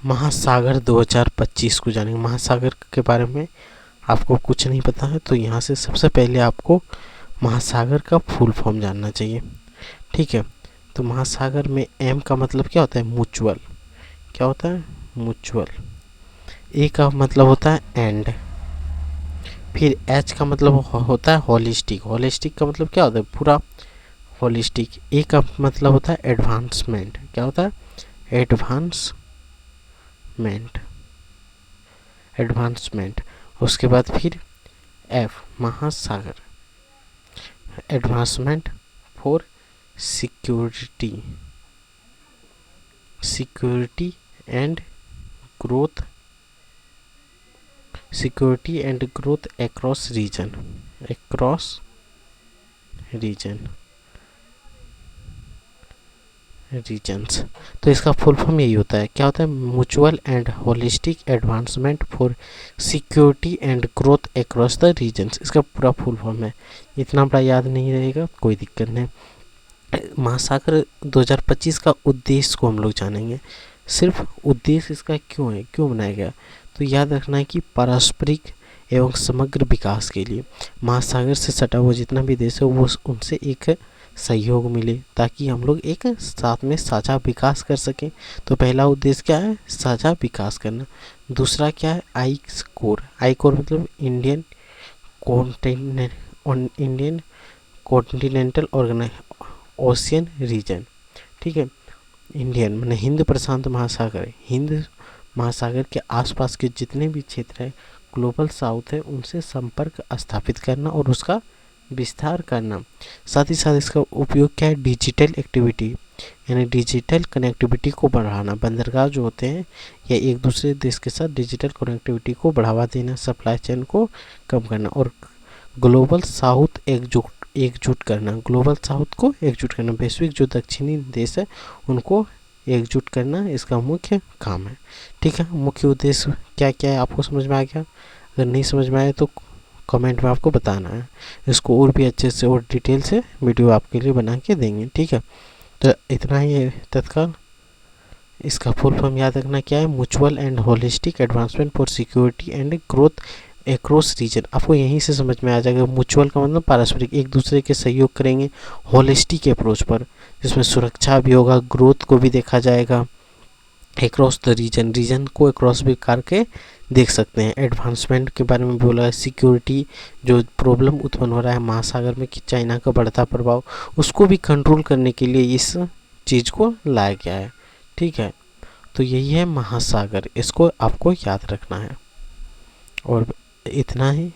महासागर 2025 को जानेंगे। महासागर के बारे में आपको कुछ नहीं पता है तो यहाँ से सबसे पहले आपको महासागर का फुल फॉर्म जानना चाहिए। ठीक है, तो महासागर में एम का मतलब क्या होता है? म्यूचुअल। क्या होता है? म्यूचुअल। ए का मतलब होता है एंड। फिर एच का मतलब होता है होलिस्टिक। होलिस्टिक का मतलब क्या होता है? पूरा होलिस्टिक। ए का मतलब होता है एडवांसमेंट। क्या होता है? एडवांसमेंट। एडवांसमेंट। उसके बाद फिर एफ महासागर, advancement for security, security and growth, security and growth across region, across region, regions. तो इसका फुल फॉर्म यही होता है। क्या होता है? Mutual and holistic advancement for security and growth across the regions. इसका पूरा फुल फॉर्म है। इतना बड़ा याद नहीं रहेगा, कोई दिक्कत नहीं। महासागर 2025 का उद्देश्य को हम लोग जानेंगे। सिर्फ उद्देश्य इसका क्यों है, क्यों बनाया गया, तो याद रखना है कि पारस्परिक एवं समग्र विकास के लिए महासागर से सटा हुआ जितना भी देश है वो उनसे एक सहयोग मिले ताकि हम लोग एक साथ में साझा विकास कर सकें। तो पहला उद्देश्य क्या है? साझा विकास करना। दूसरा क्या है? I core. आई कोर मतलब Indian Indian continental ocean region. ठीक है, इंडियन मैंने हिंद प्रशांत महासागर, हिंद महासागर के आसपास के जितने भी क्षेत्र हैं ग्लोबल साउथ है उनसे संपर्क स्थापित करना और उसका विस्तार करना। साथ ही साथ इसका उपयोग क्या है? डिजिटल एक्टिविटी यानी डिजिटल कनेक्टिविटी को बढ़ाना। बंदरगाह जो होते हैं या एक दूसरे देश के साथ डिजिटल कनेक्टिविटी को बढ़ावा देना, सप्लाई चेन को कम करना और ग्लोबल साउथ एकजुट करना। ग्लोबल साउथ को एकजुट करना, वैश्विक जो दक्षिणी देश है उनको एकजुट करना इसका मुख्य काम है। ठीक है, मुख्य उद्देश्य क्या क्या है आपको समझ में आ गया? अगर नहीं समझ में आए तो कमेंट में आपको बताना है। इसको और भी अच्छे से और डिटेल से वीडियो आपके लिए बना के देंगे। ठीक है, तो इतना ही है तत्काल। इसका फुल फॉर्म याद रखना क्या है? Mutual and holistic advancement for security and growth across region. आपको यहीं से समझ में आ जाएगा। म्यूचुअल का मतलब पारस्परिक, एक दूसरे के सहयोग करेंगे होलिस्टिक अप्रोच पर जिसमें सुरक्षा भी होगा, ग्रोथ को भी देखा जाएगा। एक्रॉस द रीजन, रीजन को एक्रॉस भी करके देख सकते हैं। एडवांसमेंट के बारे में बोला है। सिक्योरिटी, जो प्रॉब्लम उत्पन्न हो रहा है महासागर में कि चाइना का बढ़ता प्रभाव, उसको भी कंट्रोल करने के लिए इस चीज़ को लाया गया है। ठीक है, तो यही है महासागर, इसको आपको याद रखना है। और इतना ही।